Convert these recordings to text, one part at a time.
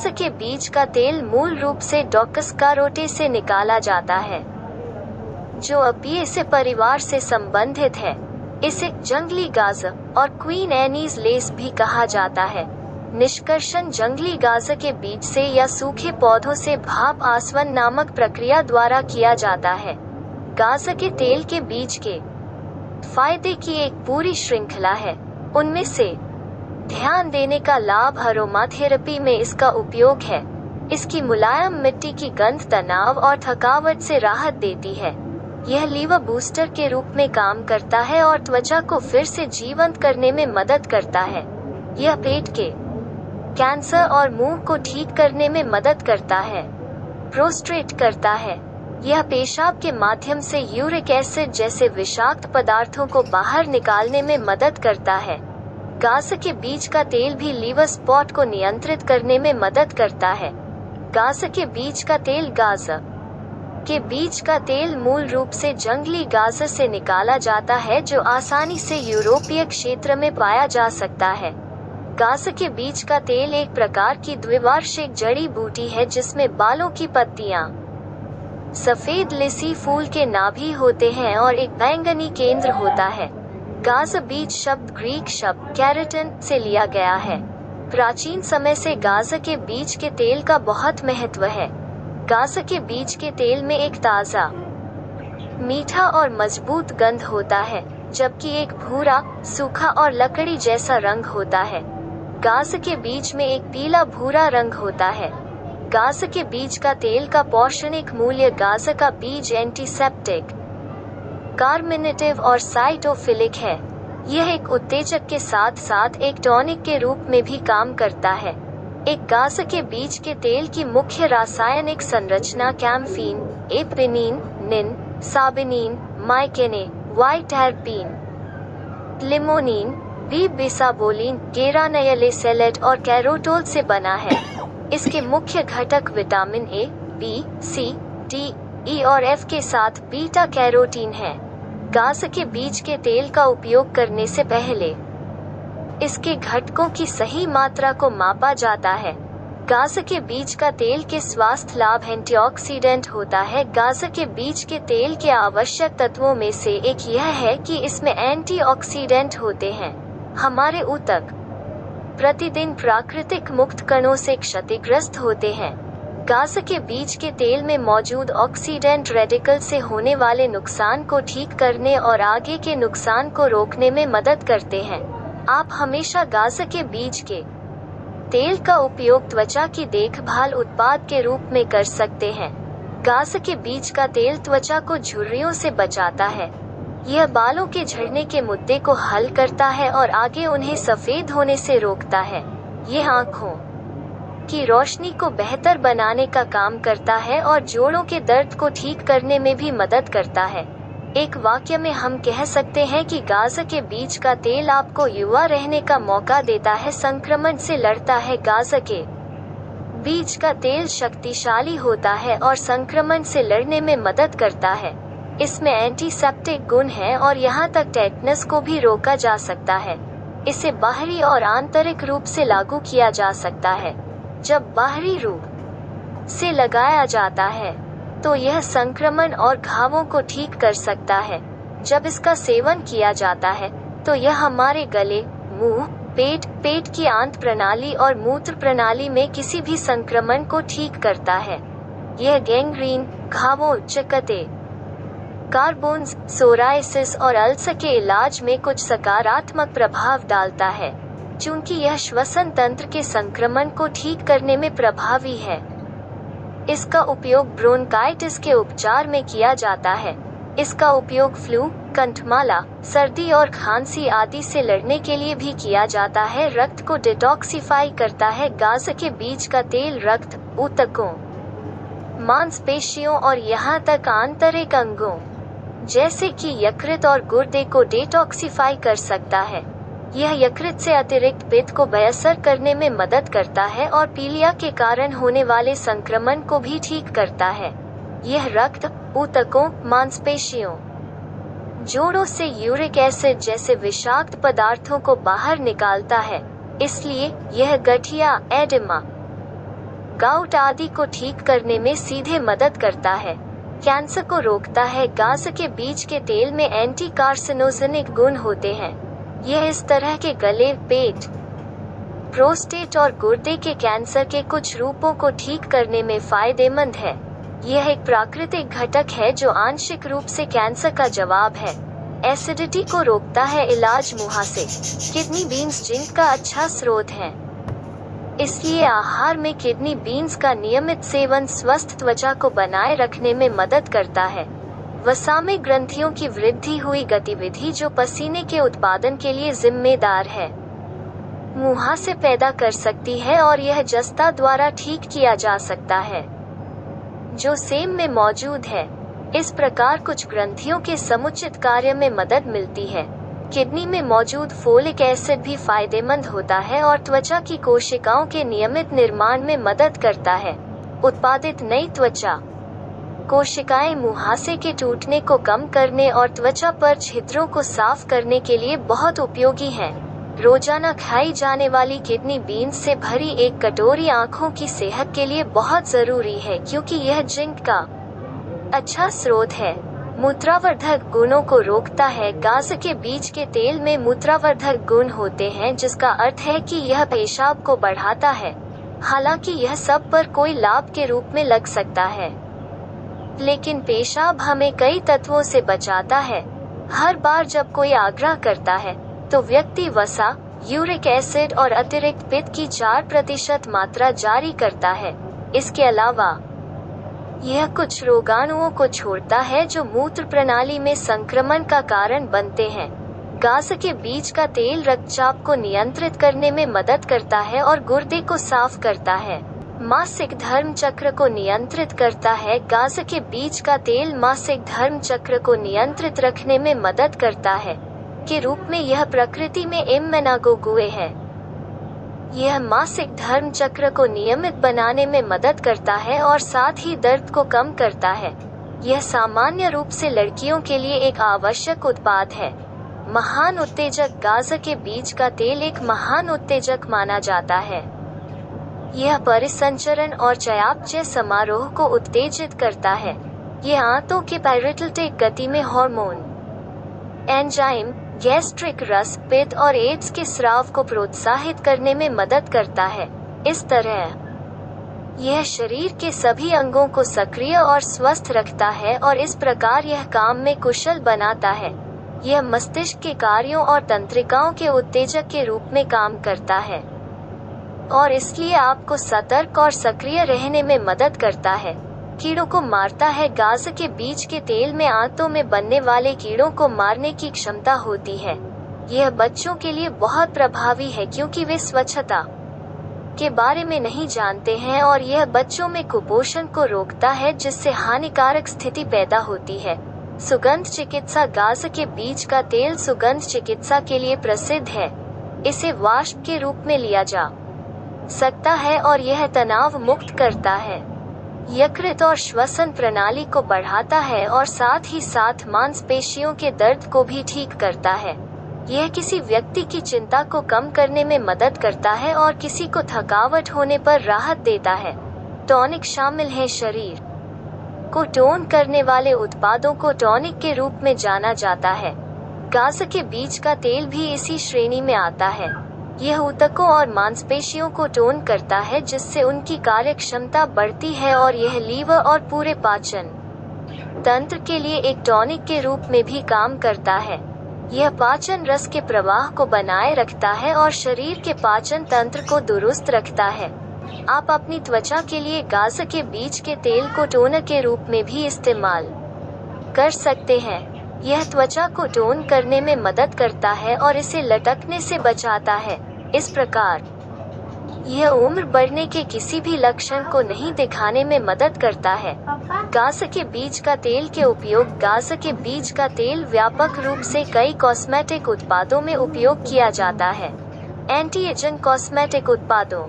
गाज के बीज का तेल मूल रूप से डॉकस कारोटे से निकाला जाता है, जो अपियेसे परिवार से संबंधित है। इसे जंगली गाज और क्वीन एनीज लेस भी कहा जाता है। निष्कर्षण जंगली गाज के बीज से या सूखे पौधों से भाप आसवन नामक प्रक्रिया द्वारा किया जाता है। गाज के तेल के बीज के फायदे की एक पूरी श्रृंखला है। उनमें से ध्यान देने का लाभ अरोमाथेरेपी में इसका उपयोग है। इसकी मुलायम मिट्टी की गंध तनाव और थकावट से राहत देती है। यह लीवर बूस्टर के रूप में काम करता है और त्वचा को फिर से जीवंत करने में मदद करता है। यह पेट के कैंसर और मुंह को ठीक करने में मदद करता है। प्रोस्ट्रेट करता है। यह पेशाब के माध्यम से यूरिक एसिड जैसे विषाक्त पदार्थों को बाहर निकालने में मदद करता है। गाज के बीज का तेल भी लीवर स्पॉट को नियंत्रित करने में मदद करता है। गाज के बीज का तेल गाज के बीज का तेल मूल रूप से जंगली गाज से निकाला जाता है, जो आसानी से यूरोपीय क्षेत्र में पाया जा सकता है। गाज के बीज का तेल एक प्रकार की द्विवार्षिक जड़ी बूटी है जिसमें बालों की पत्तियां, सफेद लिसी फूल के नाभि होते हैं और एक बैंगनी केंद्र होता है। गाज बीज शब्द ग्रीक शब्द कैरेटन से लिया गया है। प्राचीन समय से गाज के बीज के तेल का बहुत महत्व है। गाज के बीज के तेल में एक ताज़ा, मीठा और मजबूत गंध होता है, जबकि एक भूरा, सूखा और लकड़ी जैसा रंग होता है। गाज के बीज में एक पीला भूरा रंग होता है। गाज के बीज का तेल का पौष्टिक मूल्य गाज का बीज एंटीसेप्टिक, कार्मिनेटिव और साइटोफिलिक है। यह एक उत्तेजक के साथ साथ एक टॉनिक के रूप में भी काम करता है। एक गाज के बीज के तेल की मुख्य रासायनिक संरचना कैम्फीन, एपिनिन, निन, साबिनिन, माइकेने, वाइटर्पीन, लिमोनिन, बिसाबोलिन, गेरानयलेसेलेट और कैरोटोल से बना है। इसके मुख्य घटक vitamin A, B, C, D, E और एफ के साथ बीटा कैरोटीन है। गाज के बीज के तेल का उपयोग करने से पहले इसके घटकों की सही मात्रा को मापा जाता है। गाज के बीज का तेल के स्वास्थ्य लाभ एंटीऑक्सीडेंट होता है। गाज के बीज के तेल के आवश्यक तत्वों में से एक यह है कि इसमें एंटीऑक्सीडेंट होते हैं। हमारे ऊतक प्रतिदिन प्राकृतिक मुक्त कणों से क्षतिग्रस्त होते हैं। गाज के बीज के तेल में मौजूद ऑक्सीडेंट रेडिकल से होने वाले नुकसान को ठीक करने और आगे के नुकसान को रोकने में मदद करते हैं। आप हमेशा गाज के बीज के तेल का उपयोग त्वचा की देखभाल उत्पाद के रूप में कर सकते हैं। गाज के बीज का तेल त्वचा को झुर्रियों से बचाता है। यह बालों के झड़ने के मुद्दे को हल करता है और आगे उन्हें सफेद होने से रोकता है। यह आँखों की रोशनी को बेहतर बनाने का काम करता है और जोड़ों के दर्द को ठीक करने में भी मदद करता है। एक वाक्य में हम कह सकते हैं कि गाज के बीज का तेल आपको युवा रहने का मौका देता है, संक्रमण से लड़ता है। गाज के बीज का तेल शक्तिशाली होता है और संक्रमण से लड़ने में मदद करता है। इसमें एंटीसेप्टिक गुण है और यहाँ तक टेटनस को भी रोका जा सकता है। इसे बाहरी और आंतरिक रूप से लागू किया जा सकता है। जब बाहरी रूप से लगाया जाता है तो यह संक्रमण और घावों को ठीक कर सकता है। जब इसका सेवन किया जाता है तो यह हमारे गले, मुंह, पेट की आंत प्रणाली और मूत्र प्रणाली में किसी भी संक्रमण को ठीक करता है। यह गैंग्रीन, घावों, चकत्ते, कार्बोन्स, सोराइसिस और अल्सर के इलाज में कुछ सकारात्मक प्रभाव डालता है, चूंकि यह श्वसन तंत्र के संक्रमण को ठीक करने में प्रभावी है। इसका उपयोग ब्रोंकाइटिस के उपचार में किया जाता है। इसका उपयोग फ्लू, कंठमाला, सर्दी और खांसी आदि से लड़ने के लिए भी किया जाता है। रक्त को डिटॉक्सिफाई करता है। गाज के बीज का तेल रक्त, ऊतकों, मांसपेशियों और यहाँ तक आंतरिक अंगों जैसे कि यकृत और गुर्दे को डिटॉक्सिफाई कर सकता है। यह यकृत से अतिरिक्त पित्त को बेअसर करने में मदद करता है और पीलिया के कारण होने वाले संक्रमण को भी ठीक करता है। यह रक्त, ऊतकों, मांसपेशियों, जोड़ों से यूरिक एसिड जैसे विषाक्त पदार्थों को बाहर निकालता है। इसलिए यह गठिया, एडिमा, गाउट आदि को ठीक करने में सीधे मदद करता है। कैंसर को रोकता है। गाजर के बीज के तेल में एंटी कार्सिनोजेनिक गुण होते हैं। यह इस तरह के गले, पेट, प्रोस्टेट और गुर्दे के कैंसर के कुछ रूपों को ठीक करने में फायदेमंद है। यह एक प्राकृतिक घटक है जो आंशिक रूप से कैंसर का जवाब है। एसिडिटी को रोकता है। इलाज मुहासे। किडनी बीन्स जिंक का अच्छा स्रोत है, इसलिए आहार में किडनी बीन्स का नियमित सेवन स्वस्थ त्वचा को बनाए रखने में मदद करता है। वसा में ग्रंथियों की वृद्धि हुई गतिविधि जो पसीने के उत्पादन के लिए जिम्मेदार है, मुहासे पैदा कर सकती है और यह जस्ता द्वारा ठीक किया जा सकता है जो सेम में मौजूद है। इस प्रकार कुछ ग्रंथियों के समुचित कार्य में मदद मिलती है। किडनी में मौजूद फोलिक एसिड भी फायदेमंद होता है और त्वचा की कोशिकाओं के नियमित निर्माण में मदद करता है। उत्पादित नई त्वचा कोशिकाएं मुहासे के टूटने को कम करने और त्वचा पर छिद्रों को साफ करने के लिए बहुत उपयोगी हैं। रोजाना खाई जाने वाली किडनी बीन्स से भरी एक कटोरी आँखों की सेहत के लिए बहुत जरूरी है क्योंकि यह जिंक का अच्छा स्रोत है। मूत्रावर्धक गुणों को रोकता है। गाजर के बीज के तेल में मूत्रावर्धक गुण होते हैं जिसका अर्थ है कि यह पेशाब को बढ़ाता है। हालांकि यह सब पर कोई लाभ के रूप में लग सकता है, लेकिन पेशाब हमें कई तत्वों से बचाता है। हर बार जब कोई आग्रह करता है तो व्यक्ति वसा, यूरिक एसिड और अतिरिक्त पित्त की 4% मात्रा जारी करता है। इसके अलावा यह कुछ रोगाणुओं को छोड़ता है जो मूत्र प्रणाली में संक्रमण का कारण बनते हैं। गाजर के बीज का तेल रक्तचाप को नियंत्रित करने में मदद करता है और गुर्दे को साफ करता है। मासिक धर्म चक्र को नियंत्रित करता है। गाजर के बीज का तेल मासिक धर्म चक्र को नियंत्रित रखने में मदद करता है के रूप में यह प्रकृति में इम्यूनोगुए है। यह मासिक धर्म चक्र को नियमित बनाने में मदद करता है और साथ ही दर्द को कम करता है। यह सामान्य रूप से लड़कियों के लिए एक आवश्यक उत्पाद है। महान उत्तेजक गाजर के बीज का तेल एक महान उत्तेजक माना जाता है। यह परिसंचरण और चयापचय समारोह को उत्तेजित करता है। यह आंतों के पैरासिटिक गति में हार्मोन, एंजाइम, गैस्ट्रिक रस, पित्त और एड्स के स्राव को प्रोत्साहित करने में मदद करता है। इस तरह यह शरीर के सभी अंगों को सक्रिय और स्वस्थ रखता है और इस प्रकार यह काम में कुशल बनाता है। यह मस्तिष्क के कार्यों और तंत्रिकाओं के उत्तेजक के रूप में काम करता है और इसलिए आपको सतर्क और सक्रिय रहने में मदद करता है। कीड़ों को मारता है। गाजर के बीज के तेल में आंतों में बनने वाले कीड़ों को मारने की क्षमता होती है। यह बच्चों के लिए बहुत प्रभावी है क्योंकि वे स्वच्छता के बारे में नहीं जानते हैं और यह बच्चों में कुपोषण को रोकता है जिससे हानिकारक स्थिति पैदा होती है। सुगंध चिकित्सा। गाजर के बीज का तेल सुगंध चिकित्सा के लिए प्रसिद्ध है। इसे वाष्प के रूप में लिया जा सकता है और यह तनाव मुक्त करता है, यकृत और श्वसन प्रणाली को बढ़ाता है और साथ ही साथ मांसपेशियों के दर्द को भी ठीक करता है। यह किसी व्यक्ति की चिंता को कम करने में मदद करता है और किसी को थकावट होने पर राहत देता है। टॉनिक शामिल है। शरीर को टोन करने वाले उत्पादों को टॉनिक के रूप में जाना जाता है। गाजर के बीज का तेल भी इसी श्रेणी में आता है। यह ऊतकों और मांसपेशियों को टोन करता है जिससे उनकी कार्यक्षमता बढ़ती है और यह लीवर और पूरे पाचन तंत्र के लिए एक टॉनिक के रूप में भी काम करता है। यह पाचन रस के प्रवाह को बनाए रखता है और शरीर के पाचन तंत्र को दुरुस्त रखता है। आप अपनी त्वचा के लिए गाजर के बीज के तेल को टोनर के रूप में भी इस्तेमाल कर सकते हैं। यह त्वचा को टोन करने में मदद करता है और इसे लटकने से बचाता है। इस प्रकार यह उम्र बढ़ने के किसी भी लक्षण को नहीं दिखाने में मदद करता है। गाजर के बीज का तेल के उपयोग। गाजर के बीज का तेल व्यापक रूप से कई कॉस्मेटिक उत्पादों में उपयोग किया जाता है। एंटी एजिंग कॉस्मेटिक उत्पादों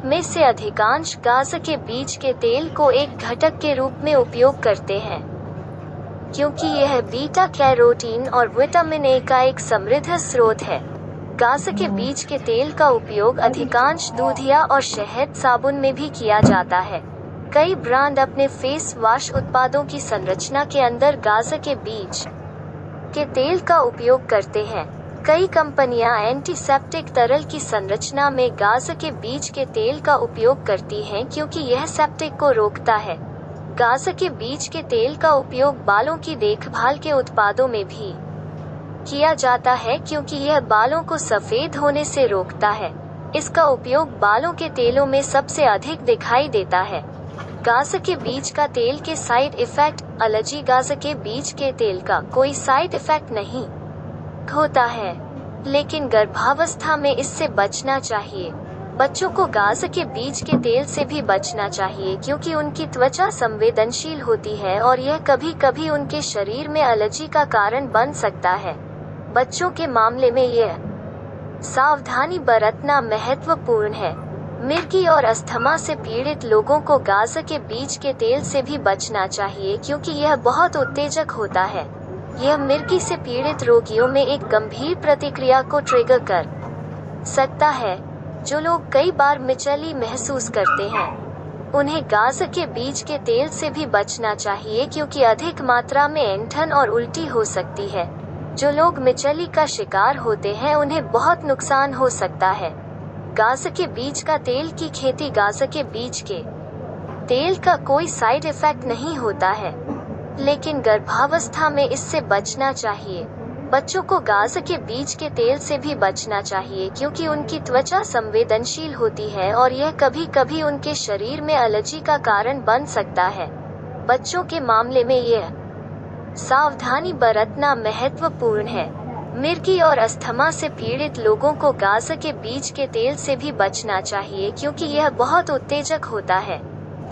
में से अधिकांश गाजर के बीज के तेल को एक घटक के रूप में उपयोग करते हैं क्योंकि यह बीटा कैरोटीन और विटामिन ए का एक समृद्ध स्रोत है। गाजर के बीज के तेल का उपयोग अधिकांश दूधिया और शहद साबुन में भी किया जाता है। कई ब्रांड अपने फेस वॉश उत्पादों की संरचना के अंदर गाजर के बीज के तेल का उपयोग करते हैं। कई कंपनियां एंटीसेप्टिक तरल की संरचना में गाजर के बीज के तेल का उपयोग करती हैं क्योंकि यह सेप्टिक को रोकता है। गाजर के बीज के तेल का उपयोग बालों की देखभाल के उत्पादों में भी किया जाता है क्योंकि यह बालों को सफेद होने से रोकता है। इसका उपयोग बालों के तेलों में सबसे अधिक दिखाई देता है। गाजर के बीज का तेल के साइड इफेक्ट एलर्जी। गाजर के बीज के तेल का कोई साइड इफेक्ट नहीं होता है, लेकिन गर्भावस्था में इससे बचना चाहिए। बच्चों को गाजर के बीज के तेल से भी बचना चाहिए क्योंकि उनकी त्वचा संवेदनशील होती है और यह कभी कभी उनके शरीर में एलर्जी का कारण बन सकता है। बच्चों के मामले में यह सावधानी बरतना महत्वपूर्ण है। मिर्गी और अस्थमा से पीड़ित लोगों को गाजर के बीज के तेल से भी बचना चाहिए क्योंकि यह बहुत उत्तेजक होता है। यह मिर्गी से पीड़ित रोगियों में एक गंभीर प्रतिक्रिया को ट्रिगर कर सकता है। जो लोग कई बार मिचली महसूस करते हैं, उन्हें गाजर के बीज के तेल से भी बचना चाहिए क्योंकि अधिक मात्रा में ऐंठन और उल्टी हो सकती है। जो लोग मिचली का शिकार होते हैं, उन्हें बहुत नुकसान हो सकता है। गाजर के बीज का तेल की खेती। गाजर के बीज के तेल का कोई साइड इफेक्ट नहीं होता है, लेकिन गर्भावस्था में इससे बचना चाहिए। बच्चों को गाजर के बीज के तेल से भी बचना चाहिए क्योंकि उनकी त्वचा संवेदनशील होती है और यह कभी कभी उनके शरीर में एलर्जी का कारण बन सकता है। बच्चों के मामले में यह सावधानी बरतना महत्वपूर्ण है। मिर्गी और अस्थमा से पीड़ित लोगों को गाजर के बीज के तेल से भी बचना चाहिए क्योंकि यह बहुत उत्तेजक होता है।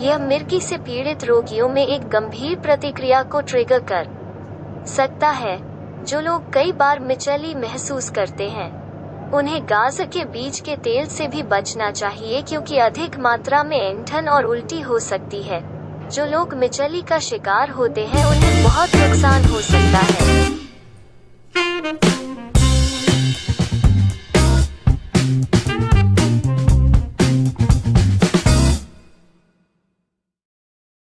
यह मिर्गी से पीड़ित रोगियों में एक गंभीर प्रतिक्रिया को ट्रिगर कर सकता है। जो लोग कई बार मिचली महसूस करते हैं, उन्हें गाजर के बीज के तेल से भी बचना चाहिए क्योंकि अधिक मात्रा में ऐंठन और उल्टी हो सकती है। जो लोग मिचली का शिकार होते हैं, उन्हें बहुत नुकसान हो सकता है।